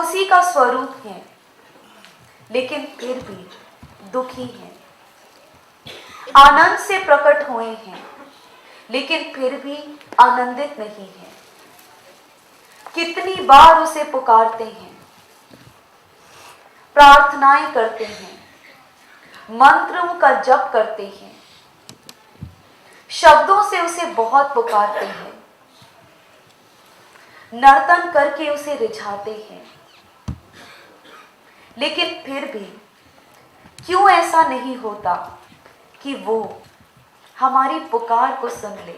उसी का स्वरूप हैं, लेकिन फिर भी दुखी हैं। आनंद से प्रकट हुए हैं, लेकिन फिर भी आनंदित नहीं हैं। कितनी बार उसे पुकारते हैं, प्रार्थनाएं करते हैं, मंत्रों का जप करते हैं, शब्दों से उसे बहुत पुकारते हैं, नर्तन करके उसे रिझाते हैं, लेकिन फिर भी क्यों ऐसा नहीं होता कि वो हमारी पुकार को सुन ले?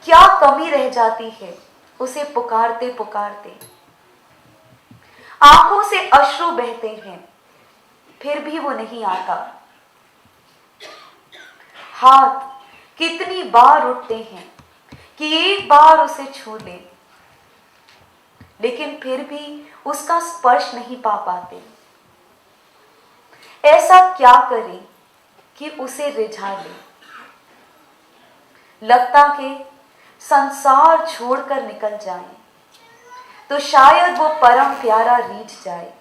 क्या कमी रह जाती है उसे पुकारते पुकारते? आंखों से अश्रु बहते हैं, फिर भी वो नहीं आता। हाथ कितनी बार उठते हैं कि एक बार उसे छू ले, लेकिन फिर भी उसका स्पर्श नहीं पा पाते। ऐसा क्या करें कि उसे रिझा ले? लगता कि संसार छोड़कर निकल जाए तो शायद वो परम प्यारा रीझ जाए।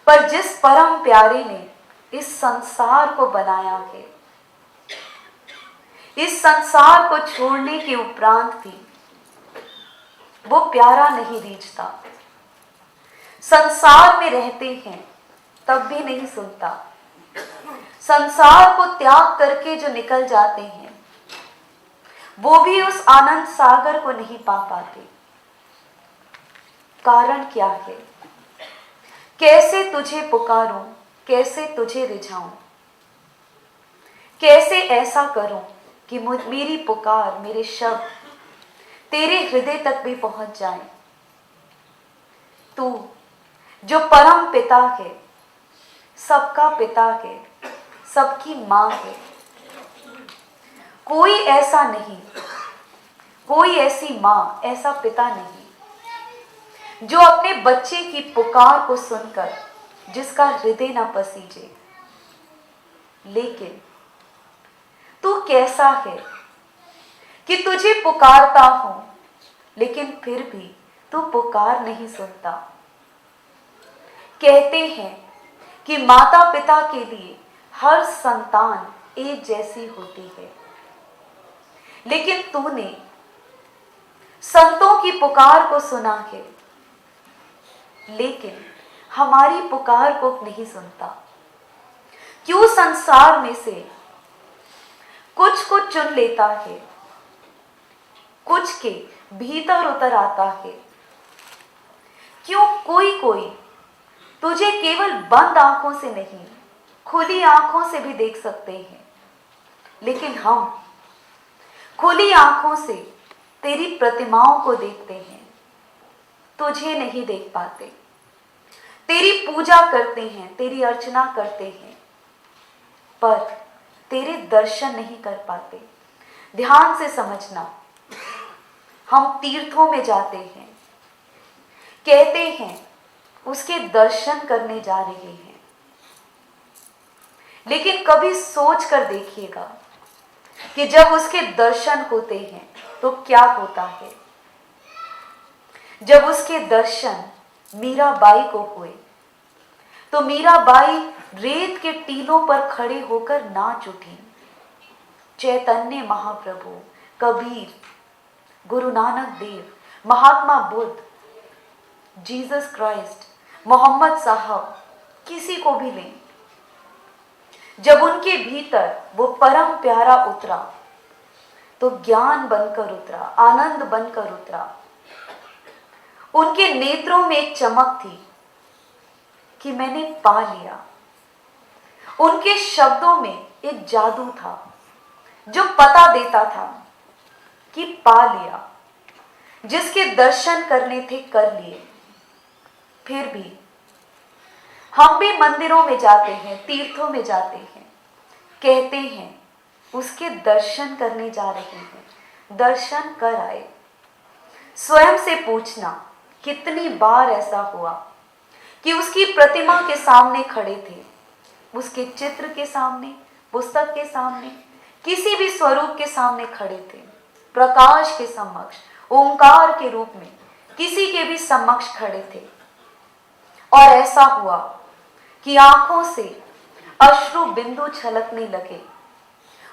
पर जिस परम प्यारे ने इस संसार को बनाया है, इस संसार को छोड़ने के उपरांत भी वो प्यारा नहीं रीझता। संसार में रहते हैं तब भी नहीं सुनता। संसार को त्याग करके जो निकल जाते हैं, वो भी उस आनंद सागर को नहीं पा पाते। कारण क्या है? कैसे तुझे पुकारूं, कैसे तुझे रिझाऊं? कैसे ऐसा करूं कि मेरी पुकार, मेरे शब्द तेरे हृदय तक भी पहुंच जाएं? तू जो परम पिता है, सबका पिता है, सबकी मां है, कोई ऐसा नहीं, कोई ऐसी मां, ऐसा पिता नहीं जो अपने बच्चे की पुकार को सुनकर जिसका हृदय ना पसीजे। लेकिन तू कैसा है कि तुझे पुकारता हूं, लेकिन फिर भी तू पुकार नहीं सुनता। कहते हैं कि माता पिता के लिए हर संतान एक जैसी होती है, लेकिन तूने संतों की पुकार को सुना है, लेकिन हमारी पुकार को नहीं सुनता। क्यों संसार में से कुछ को चुन लेता है, कुछ के भीतर उतर आता है? क्यों कोई कोई तुझे केवल बंद आंखों से नहीं, खुली आंखों से भी देख सकते हैं, लेकिन हम खुली आंखों से तेरी प्रतिमाओं को देखते हैं, तुझे नहीं देख पाते। तेरी पूजा करते हैं, तेरी अर्चना करते हैं, पर तेरे दर्शन नहीं कर पाते। ध्यान से समझना, हम तीर्थों में जाते हैं, कहते हैं उसके दर्शन करने जा रहे हैं, लेकिन कभी सोच कर देखिएगा कि जब उसके दर्शन होते हैं तो क्या होता है। जब उसके दर्शन मीराबाई को हुए तो मीराबाई रेत के टीलों पर खड़े होकर नाच उठी। चैतन्य महाप्रभु, कबीर, गुरु नानक देव, महात्मा बुद्ध, जीसस क्राइस्ट, मोहम्मद साहब, किसी को भी लें, जब उनके भीतर वो परम प्यारा उतरा तो ज्ञान बनकर उतरा, आनंद बनकर उतरा। उनके नेत्रों में एक चमक थी कि मैंने पा लिया। उनके शब्दों में एक जादू था जो पता देता था कि पा लिया। जिसके दर्शन करने थे कर लिए। फिर भी हम भी मंदिरों में जाते हैं, तीर्थों में जाते हैं, कहते हैं उसके दर्शन करने जा रहे हैं। दर्शन कर आए। स्वयं से पूछना, कितनी बार ऐसा हुआ कि उसकी प्रतिमा के सामने खड़े थे, उसके चित्र के सामने, पुस्तक के सामने, किसी भी स्वरूप के सामने खड़े थे, प्रकाश के समक्ष, ओंकार के रूप में किसी के भी समक्ष खड़े थे। और ऐसा हुआ कि आंखों से अश्रु बिंदु छलकने लगे,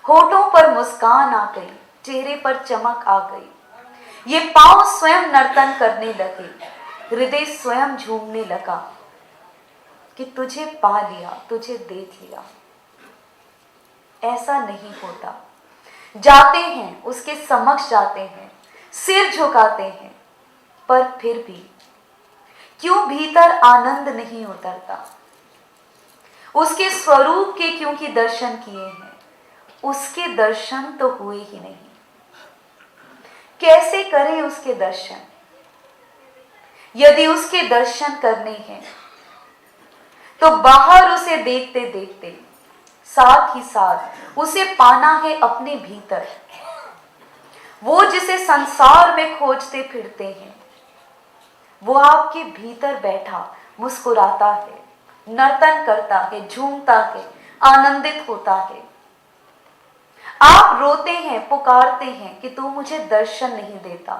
होठों पर मुस्कान आ गई, चेहरे पर चमक आ गई। ये पांव स्वयं नर्तन करने लगे, हृदय स्वयं झूमने लगा कि तुझे पा लिया, तुझे देख लिया। ऐसा नहीं होता। जाते हैं, उसके समक्ष जाते हैं, सिर झुकाते हैं, पर फिर भी क्यों भीतर आनंद नहीं उतरता? उसके स्वरूप के क्योंकि दर्शन किए हैं, उसके दर्शन तो हुए ही नहीं। कैसे करें उसके दर्शन? यदि उसके दर्शन करने हैं तो बाहर उसे देखते देखते साथ ही साथ उसे पाना है अपने भीतर। वो जिसे संसार में खोजते फिरते हैं, वो आपके भीतर बैठा मुस्कुराता है, नर्तन करता है, झूमता है, आनंदित होता है। आप रोते हैं, पुकारते हैं कि तू मुझे दर्शन नहीं देता,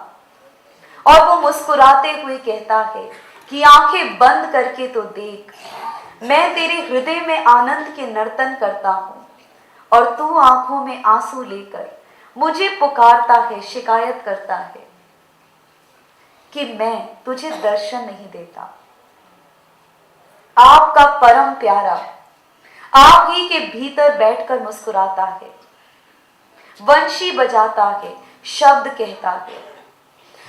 और वो मुस्कुराते हुए कहता है कि आंखें बंद करके तो देख, मैं तेरे हृदय में आनंद के नर्तन करता हूं, और तू आंखों में आंसू लेकर मुझे पुकारता है, शिकायत करता है कि मैं तुझे दर्शन नहीं देता। आपका परम प्यारा आप ही के भीतर बैठकर मुस्कुराता है, वंशी बजाता है, शब्द कहता है।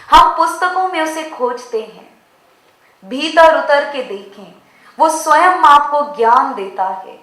हम पुस्तकों में उसे खोजते हैं, भीतर उतर के देखें, वो स्वयं आपको ज्ञान देता है,